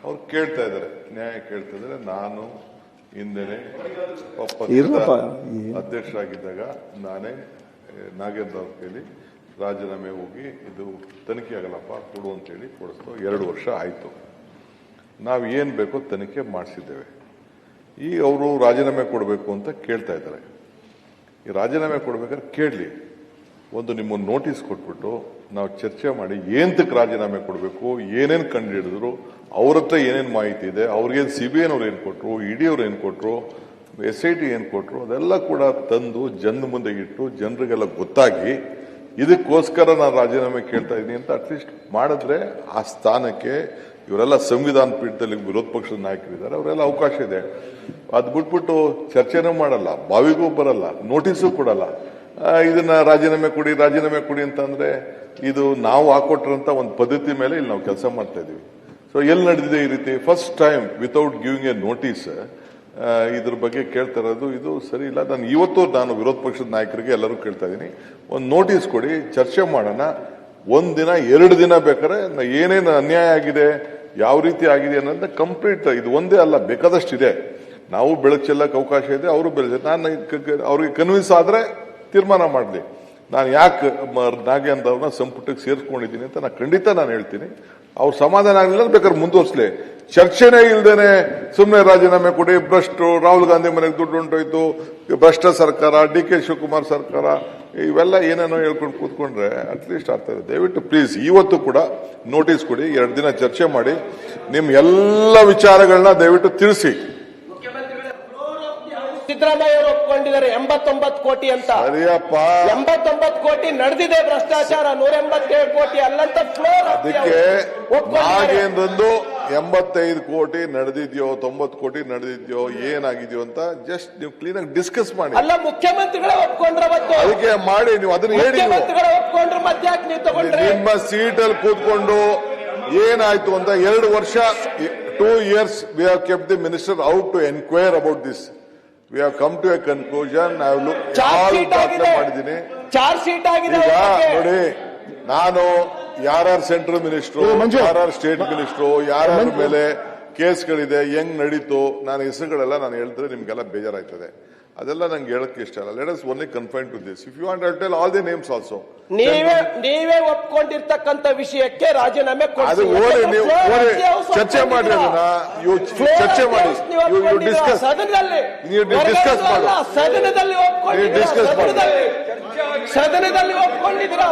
ಅವ್ರು ಕೇಳ್ತಾ ಇದ್ದಾರೆ, ನ್ಯಾಯ ಕೇಳ್ತಾ ಇದ್ದಾರೆ. ನಾನು ಹಿಂದೆನೆ ಅಧ್ಯಕ್ಷರಾಗಿದ್ದಾಗ ನಾನೇ ನಾಗೇಂದ್ರ ಅವ್ರ ಕೈಲಿ ರಾಜೀನಾಮೆ ಹೋಗಿ ಇದು ತನಿಖೆ ಆಗಲ್ಲಪ್ಪ ಕೊಡು ಅಂತೇಳಿ ಕೊಡಿಸ್ತು. 2 ವರ್ಷ ಆಯಿತು. ನಾವು ಏನು ಬೇಕೋ ತನಿಖೆ ಮಾಡಿಸಿದ್ದೇವೆ. ಈಗ ಅವರು ರಾಜೀನಾಮೆ ಕೊಡಬೇಕು ಅಂತ ಕೇಳ್ತಾ ಇದ್ದಾರೆ. ಈ ರಾಜೀನಾಮೆ ಕೊಡ್ಬೇಕಾದ್ರೆ ಕೇಳಲಿ, ಒಂದು ನಿಮ್ಮನ್ನು ನೋಟಿಸ್ ಕೊಟ್ಬಿಟ್ಟು ನಾವು ಚರ್ಚೆ ಮಾಡಿ ಏನಕ್ಕೆ ರಾಜೀನಾಮೆ ಕೊಡಬೇಕು, ಏನೇನು ಕಂಡು ಹಿಡಿದ್ರು, ಅವ್ರ ಹತ್ರ ಏನೇನು ಮಾಹಿತಿ ಇದೆ, ಅವ್ರಿಗೇನು CBI ಅವ್ರು ಏನು ಕೊಟ್ಟರು, ED ಅವ್ರು ಏನು ಕೊಟ್ಟರು, SIT ಏನು ಕೊಟ್ಟರು, ಅದೆಲ್ಲ ಕೂಡ ತಂದು ಜನರ ಮುಂದೆ ಇಟ್ಟು ಜನರಿಗೆಲ್ಲ ಗೊತ್ತಾಗಿ ಇದಕ್ಕೋಸ್ಕರ ನಾನು ರಾಜೀನಾಮೆ ಕೇಳ್ತಾ ಇದ್ದೀನಿ ಅಂತ ಅಟ್ಲೀಸ್ಟ್ ಮಾಡಿದ್ರೆ ಆ ಸ್ಥಾನಕ್ಕೆ ಇವರೆಲ್ಲ ಸಂವಿಧಾನ ಪೀಠದಲ್ಲಿ ವಿರೋಧ ಪಕ್ಷದ ನಾಯಕರಿದ್ದಾರೆ, ಅವರೆಲ್ಲ ಅವಕಾಶ ಇದೆ. ಅದು ಬಿಟ್ಬಿಟ್ಟು ಚರ್ಚೆನೂ ಮಾಡಲ್ಲ, ಬಾವಿಗೂ ಬರಲ್ಲ, ನೋಟಿಸು ಕೊಡಲ್ಲ. ಇದನ್ನ ರಾಜೀನಾಮೆ ಕೊಡಿ ಅಂತಂದ್ರೆ ಇದು ನಾವು ಹಾಕೊಟ್ರಂತ ಒಂದು ಪದ್ಧತಿ ಮೇಲೆ ಇಲ್ಲಿ ನಾವು ಕೆಲಸ ಮಾಡ್ತಾ ಇದೀವಿ. ಸೊ ಎಲ್ಲಿ ನಡೆದಿದೆ ಈ ರೀತಿ? First time without giving A notice ಇದ್ರ ಬಗ್ಗೆ ಕೇಳ್ತಾ ಇರೋದು ಇದು ಸರಿ ಇಲ್ಲ. ನಾನು ವಿರೋಧ ಪಕ್ಷದ ನಾಯಕರಿಗೆ ಎಲ್ಲರೂ ಕೇಳ್ತಾ ಇದ್ದೀನಿ, ಒಂದು ನೋಟಿಸ್ ಕೊಡಿ, ಚರ್ಚೆ ಮಾಡೋಣ. 1 ದಿನ 2 ದಿನ ಬೇಕಾದ್ರೆ ಏನೇನು ಅನ್ಯಾಯ ಆಗಿದೆ, ಯಾವ ರೀತಿ ಆಗಿದೆ ಅನ್ನೋದನ್ನ ಕಂಪ್ಲೀಟ್, ಇದು ಒಂದೇ ಅಲ್ಲ ಬೇಕಾದಷ್ಟಿದೆ. ನಾವು ಬೆಳಕು ಚೆಲ್ಲಕ್ಕೆ ಅವಕಾಶ ಇದೆ, ಅವರು ಬೆಳೆದ ನಾನು ಅವ್ರಿಗೆ ಕನ್ವಿನ್ಸ್ ಆದ್ರೆ ತೀರ್ಮಾನ ಮಾಡಲಿ. ನಾನು ಯಾಕೆ ನಾಗೇಂದ್ರ ಅವ್ರನ್ನ ಸಂಪುಟಕ್ಕೆ ಸೇರಿಸ್ಕೊಂಡಿದ್ದೀನಿ ಅಂತ ಖಂಡಿತ ನಾನು ಹೇಳ್ತೀನಿ. ಅವ್ರು ಸಮಾಧಾನ ಆಗಲಿಲ್ಲ ಬೇಕಾದ್ರೆ ಮುಂದುವರ್ಸ್ಲಿ. ಚರ್ಚೆನೇ ಇಲ್ದೇನೆ ಸುಮ್ಮನೆ ರಾಜೀನಾಮೆ ಕೊಡಿ, ಭ್ರಷ್ಟು, ರಾಹುಲ್ ಗಾಂಧಿ ಮನೆಗೆ ದುಡ್ಡು ಹೊಂಟೋಯ್ತು, ಭ್ರಷ್ಟ ಸರ್ಕಾರ, DK ಶಿವಕುಮಾರ್ ಸರ್ಕಾರ, ಇವೆಲ್ಲ ಏನೇನೋ ಹೇಳ್ಕೊಂಡು ಕೂತ್ಕೊಂಡ್ರೆ ಅಟ್ಲೀಸ್ಟ್ ಆಗ್ತದೆ. ದಯವಿಟ್ಟು ಪ್ಲೀಸ್ ಇವತ್ತು ಕೂಡ ನೋಟಿಸ್ ಕೊಡಿ, 2 ದಿನ ಚರ್ಚೆ ಮಾಡಿ, ನಿಮ್ ಎಲ್ಲ ವಿಚಾರಗಳನ್ನ ದಯವಿಟ್ಟು ತಿಳಿಸಿ. ಸಿದ್ದರಾಮಯ್ಯ ಅವರು ಒಪ್ಕೊಂಡಿದ್ದಾರೆ 89 ಕೋಟಿ ಅಂತ. ಸರಿಯಪ್ಪ, 89 ಕೋಟಿ ನಡೆದಿದೆ ಭ್ರಷ್ಟಾಚಾರ, 187 ಕೋಟಿ ಅಲ್ಲಂತ ಫ್ಲೋರ್. ಅದಕ್ಕೆ ನಾಗೇಂದ್ರಂದು 85 ಕೋಟಿ ನಡೆದಿದ್ಯೋ 90 ಕೋಟಿ ನಡೆದಿದ್ಯೋ ಏನಾಗಿದ್ಯೋ ಅಂತ ಜಸ್ಟ್ ನೀವು ಕ್ಲೀನ್ ಆಗಿ ಡಿಸ್ಕಸ್ ಮಾಡಿ. ಅಲ್ಲ, ಮುಖ್ಯಮಂತ್ರಿಗಳೇ ಒಪ್ಕೊಂಡ್ರೆ ಮತ್ತೆ ಅದಕ್ಕೆ ಮಾಡಿ, ನೀವು ಅದನ್ನ ಹೇಳಿ. ಮುಖ್ಯಮಂತ್ರಿಗಳೇ ಒಪ್ಕೊಂಡ್ರೆ ಮತ್ತೆ ಯಾಕೆ ನೀವು ತಗೊಂಡ್ರೆ? ನಿಮ್ಮ ಸೀಟಲ್ಲಿ ಕೂತ್ಕೊಂಡು ಏನಾಯ್ತು ಅಂತ 2 ವರ್ಷ 2 years we have kept the minister out to inquire about this. We have come to a conclusion. I have looked ಮಾಡಿದ್ದೀನಿ. ಚಾರ್ಜ್ ಶೀಟ್ ಆಗಿದೆ. ಈಗ ನೋಡಿ, ನಾನು ಯಾರ್ಯಾರು ಸೆಂಟ್ರಲ್ ಮಿನಿಸ್ಟ್ರು, ಯಾರ್ಯಾರು ಸ್ಟೇಟ್ ಮಿನಿಸ್ಟ್ರು, ಯಾರ್ಯಾರ ಮೇಲೆ ಕೇಸ್ಗಳಿದೆ, ಹೆಂಗ್ ನಡೀತು, ನಾನು ಹೆಸರುಗಳೆಲ್ಲ ನಾನು ಹೇಳಿದ್ರೆ ನಿಮ್ಗೆಲ್ಲ ಬೇಜಾರಾಯ್ತದೆ. ಅದೆಲ್ಲ ನಂಗೆ ಹೇಳಕ್ಕೆ ಇಷ್ಟ ಇಲ್ಲ. Let us only confine to this. If you want to tell all the names also. ನೀವೇ ಒಪ್ಕೊಂಡಿರ್ತಕ್ಕಂಥ ವಿಷಯಕ್ಕೆ ರಾಜೀನಾಮೆ ಅದು ನೀವು ಚರ್ಚೆ ಮಾಡಿ, ಅದನ್ನ ಚರ್ಚೆ ಮಾಡಿ, ಸದನದಲ್ಲಿ ಡಿಸ್ಕಸ್ ಮಾಡಿ, ಸದನದಲ್ಲಿ ಒಪ್ಕೊಂಡಿದ್ದೀರಾ?